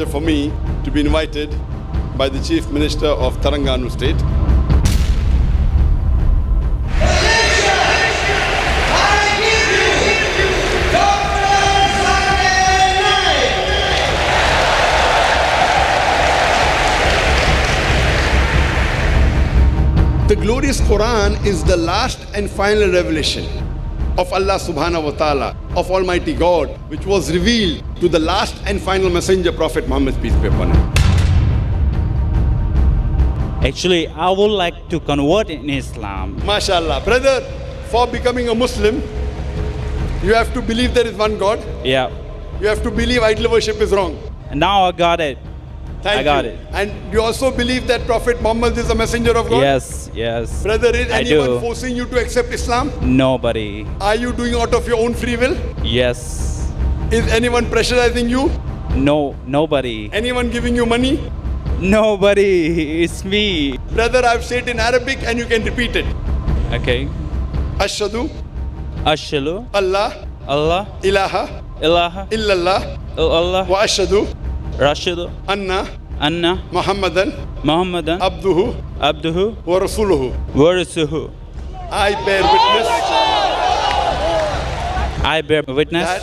pleasure for me to be invited by the Chief Minister of Telangana State. The glorious Quran is the last and final revelation of Allah subhanahu wa ta'ala, of Almighty God, which was revealed to the last and final messenger, Prophet Muhammad, peace be upon him. Actually, I would like to convert in Islam. MashaAllah. Brother, for becoming a Muslim, you have to believe there is one God. Yeah. You have to believe idol worship is wrong. And now I got it. Thank I got you. it. And you also believe that Prophet Muhammad is a messenger of God? Yes, yes. Brother, is I anyone do. forcing you to accept Islam? Nobody. Are you doing out of your own free will? Yes. Is anyone pressurizing you? No, nobody. Anyone giving you money? Nobody. It's me. Brother, I've said in Arabic and you can repeat it. Okay. Ashhadu Ashhadu Allah Allah ilaha ilaha illallah illallah wa ashhadu Rashidu anna Anna Muhammadan Muhammadan abduhu Abduhu wa rasuluhu. Warasuhu. I bear witness I bear witness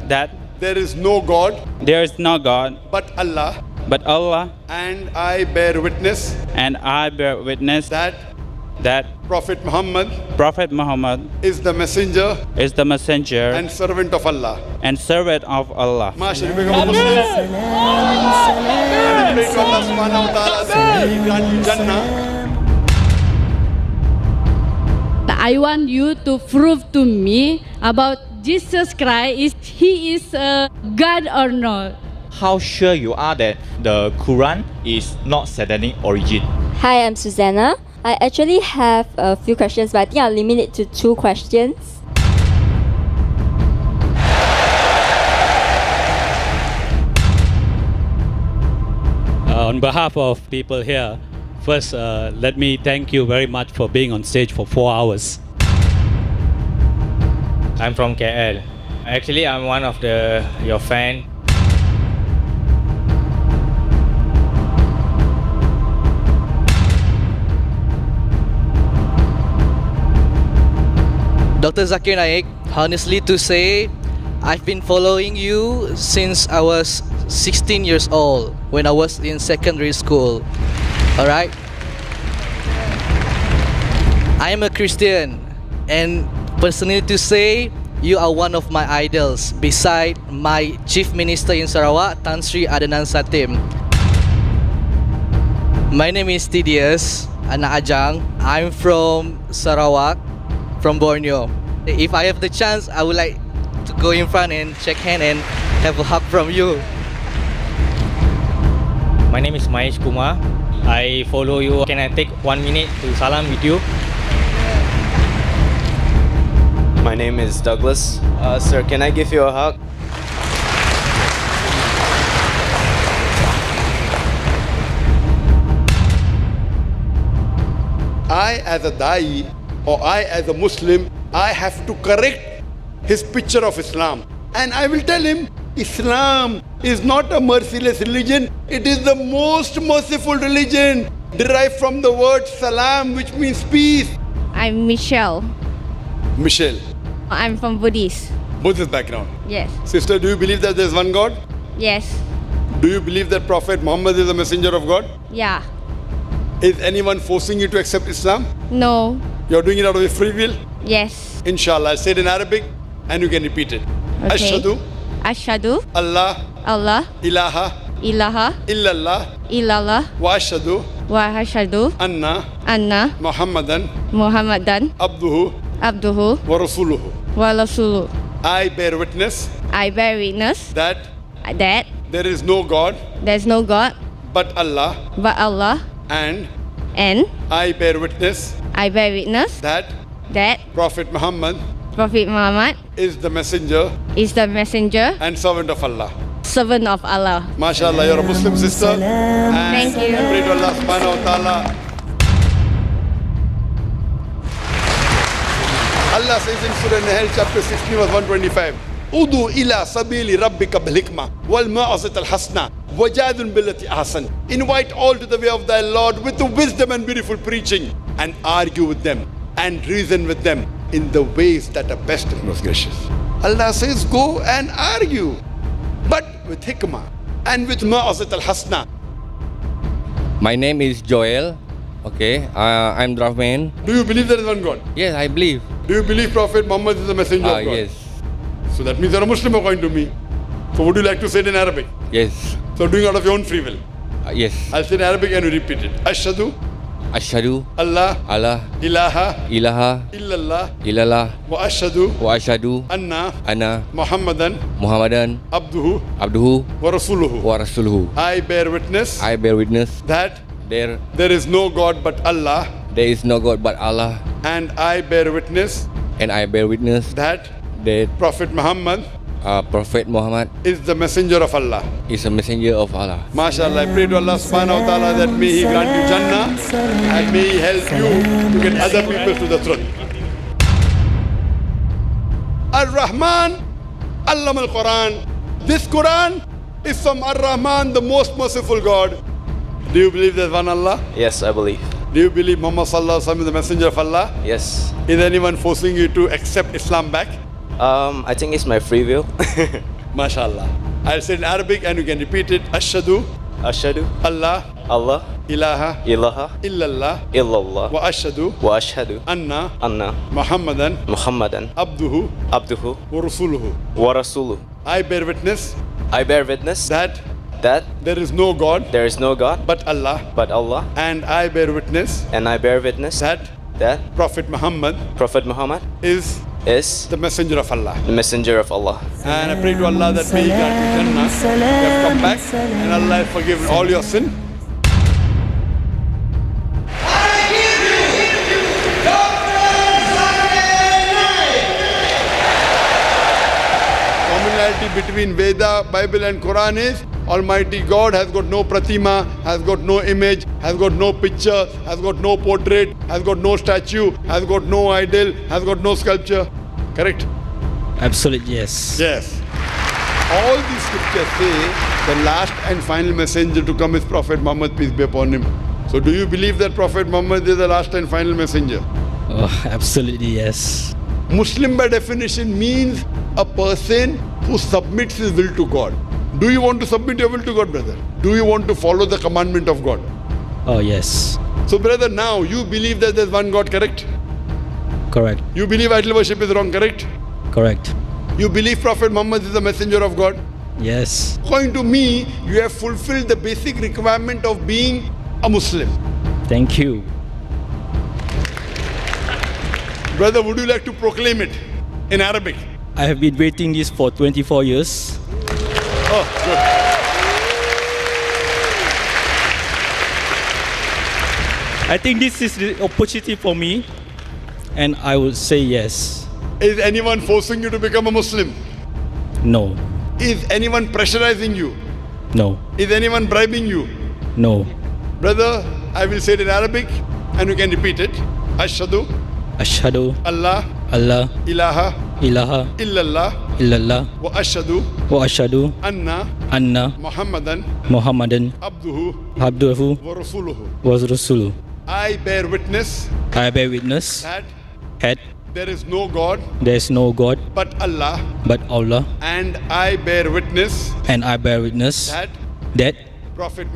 that there is no God there is no God but Allah, but Allah, and I bear witness and I bear witness that Prophet Muhammad Muhammad is the messenger is the messenger and servant of Allah. and servant of Allah. Masha, you become a Muslim. And pray to Allah subhanahu wa ta'ala that He grant you Jannah. I want you to prove to me about Jesus Christ, He is a God or not. How sure you are that the Quran is not satanic origin? Hi, I'm Susanna. I actually have a few questions, but I think I'll limit it to 2 questions. On behalf of people here, first let me thank you very much for being on stage for 4 hours. I'm from KL. Actually, I'm one of your fan. Dr. Zakir Naik, honestly to say, I've been following you since I was 16 years old when I was in secondary school. Alright? I am a Christian, and personally to say, you are one of my idols beside my Chief Minister in Sarawak, Tan Sri Adnan Satim. My name is Tidius Anak Ajang. I'm from Sarawak, from Borneo. If I have the chance, I would like to go in front and shake hand and have a hug from you. My name is Mahesh Kumar. I follow you. Can I take 1 minute to salam with you? My name is Douglas. Sir, can I give you a hug? I as a Da'i or I as a Muslim, I have to correct his picture of Islam. And I will tell him, Islam is not a merciless religion. It is the most merciful religion, derived from the word salam, which means peace. I'm Michelle. Michelle, I'm from Buddhist. Buddhist background. Yes. Sister, do you believe that there is one God? Yes. Do you believe that Prophet Muhammad is a messenger of God? Yeah. Is anyone forcing you to accept Islam? No. You're doing it out of your free will? Yes. Inshallah. I'll say it in Arabic and you can repeat it. Okay. Ashhadu Ashhadu Allah Allah ilaha ilaha illallah illallah wa ashhadu wa ashhadu anna anna Muhammadan Muhammadan abduhu abduhu wa rasuluhu. wa rasuluh. I bear witness I bear witness that that there is no God there's no God but Allah, but Allah, and and I bear witness I bear witness that that Prophet Muhammad Prophet Muhammad is the messenger is the messenger, and servant of Allah. servant of Allah. MashaAllah, you're a Muslim sister. And Thank you. I pray to Allah subhanahu wa ta'ala. Allah says in Surah Nahl chapter 16 verse 125, Udu ila sabili rabbika bil hikmah wal mau'izati al hasana wajadil billati ahsan. Invite all to the way of thy Lord with the wisdom and beautiful preaching, and argue with them and reason with them in the ways that are best and most gracious. Allah says, go and argue, but with hikmah and with mau'izat al-hasna. My name is Joel. Okay, I'm Drafman. Do you believe there is one God? Yes, I believe. Do you believe Prophet Muhammad is the messenger of God? Yes. So that means you're a Muslim according to me. So would you like to say it in Arabic? Yes. So doing out of your own free will. Yes. I'll say in Arabic and you repeat it. Ashhadu Ashhadu Allah Allah ilaha ilaha illallah illallah wa ashhadu wa ashhadu anna Muhammadan Muhammadan abduhu wa rasuluhu. wa rasuluhu. I bear witness that there is no God but Allah, is no God but Allah, and I bear witness that Prophet Muhammad Prophet Muhammad is the messenger of Allah. is a messenger of Allah. MashaAllah, I pray to Allah subhanahu wa ta'ala that may He grant you Jannah and may He help you to get other people to the truth. Ar-Rahman Allam al-Quran. This Quran is from Ar-Rahman, the most merciful God. Do you believe there's one Allah? Yes, I believe. Do you believe Muhammad sallallahu alaihi wasallam is the messenger of Allah? Yes. Is anyone forcing you to accept Islam back? I think it's my free will. MashaAllah. I'll say it in Arabic and you can repeat it. Ashhadu Ashhadu Allah Allah ilaha ilaha illallah illallah wa ashhadu wa ashhadu anna anna Muhammadan Muhammadan abduhu abduhu wa rasuluhu. wa rasuluhu. I bear witness that there is no God there is no God but Allah, and I bear witness that Prophet Muhammad is the messenger of Allah. the messenger of Allah. And I pray to Allah that may He grant you Jannah. You have come back and Allah has forgiven all your sin. Commonality between Veda, Bible and Quran is Almighty God has got no pratima, has got no image, has got no picture, has got no portrait, has got no statue, has got no idol, has got no sculpture. Correct? Absolutely, yes. Yes. All these scriptures say the last and final messenger to come is Prophet Muhammad, peace be upon him. So do you believe that Prophet Muhammad is the last and final messenger? Oh, absolutely, yes. Muslim by definition means a person who submits his will to God. Do you want to submit your will to God, brother? Do you want to follow the commandment of God? Oh, yes. So brother, now you believe that there's one God, correct? Correct. You believe idol worship is wrong, correct? Correct. You believe Prophet Muhammad is the messenger of God? Yes. According to me, you have fulfilled the basic requirement of being a Muslim. Thank you. Brother, would you like to proclaim it in Arabic? I have been waiting this for 24 years. Oh, good. I think this is the opportunity for me, and I would say yes. Is anyone forcing you to become a Muslim? No. Is anyone pressurizing you? No. Is anyone bribing you? No. Brother, I will say it in Arabic and you can repeat it. Ashhadu Ashhadu Allah ilaha illallah illallah wa ashhadu anna Muhammadan abduhu wa rasuluhu. was rasuluh. I bear witness that there is no God but Allah, and I bear witness that Prophet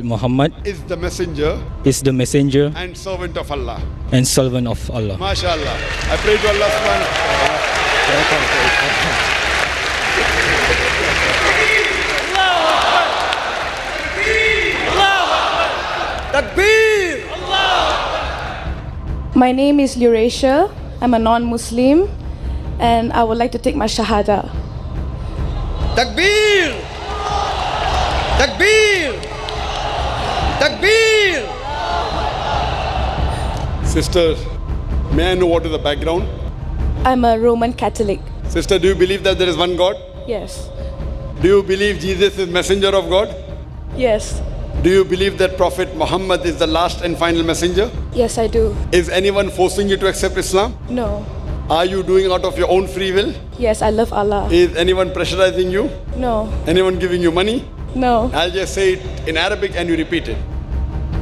Muhammad is the messenger and servant of Allah. MashaAllah. I pray to Allah subhanahu wa ta'ala. Takbir! My name is Eurasia. I'm a non-Muslim and I would like to take my Shahada. Takbir! Takbir! Takbir! Sister, may I know what is the background? I'm a Roman Catholic. Sister, do you believe that there is one God? Yes. Do you believe Jesus is messenger of God? Yes. Do you believe that Prophet Muhammad is the last and final messenger? Yes, I do. Is anyone forcing you to accept Islam? No. Are you doing out of your own free will? Yes, I love Allah. Is anyone pressurizing you? No. Anyone giving you money? No. I'll just say it in Arabic and you repeat it.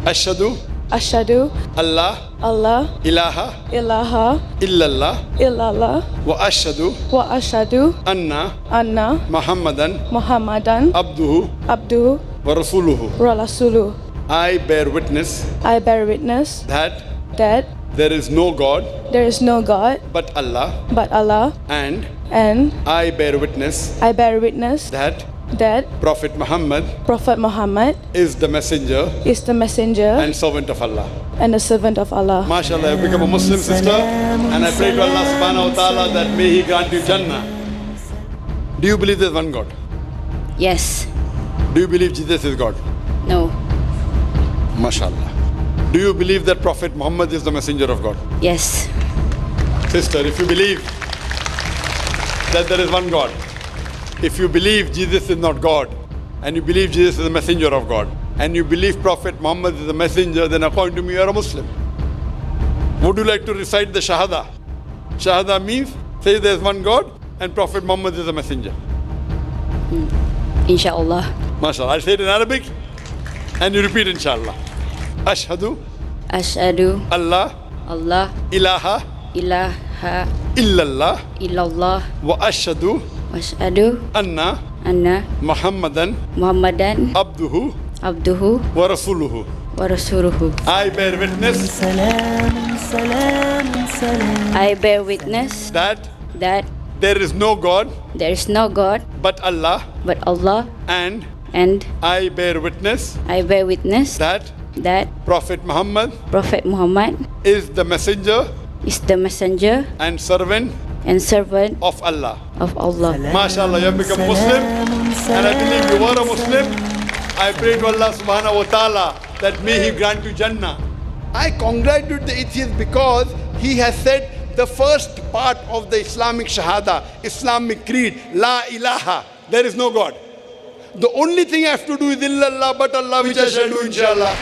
Ashhadu Ashhadu Allah Allah ilaha ilaha illallah illallah wa ashhadu wa ashhadu anna anna Muhammadan Muhammadan abduhu abduhu wa rasuluhu. wa rasuluhu. I bear witness I bear witness that that there is no God there is no God but Allah, but Allah, and I bear witness bear witness that that Prophet Muhammad Prophet Muhammad is the messenger is the messenger and servant of Allah. and the servant of Allah. MashaAllah, I've become a Muslim sister, and I pray to Allah subhanahu wa ta'ala that may He grant you Jannah. Do you believe there's one God? Yes. Do you believe Jesus is God? No. MashaAllah. Do you believe that Prophet Muhammad is the messenger of God? Yes. Sister, if you believe that there is one God, if you believe Jesus is not God, and you believe Jesus is the messenger of God, and you believe Prophet Muhammad is the messenger, then according to me you are a Muslim. Would you like to recite the Shahada? Shahada means, say there is one God and Prophet Muhammad is the messenger. Inshallah. MashaAllah. I'll say it in Arabic and you repeat inshallah. Ashhadu Ashhadu Allah Allah ilaha ilaha illallah illallah wa ashhadu wa ashhadu anna anna Muhammadan Muhammadan abduhu abduhu wa rasuluhu. wa rasuluhu. I bear witness I bear witness that there is no God but Allah, and I bear witness that Prophet Muhammad is the messenger and servant of Allah. MashaAllah, you have become Muslim, and I believe you are a Muslim. I pray to Allah subhanahu wa ta'ala that may He grant you Jannah. I congratulate the atheist because he has said the first part of the Islamic Shahada, Islamic creed, La ilaha, there is no God. The only thing I have to do is illallah but Allah, which I shall do inshallah.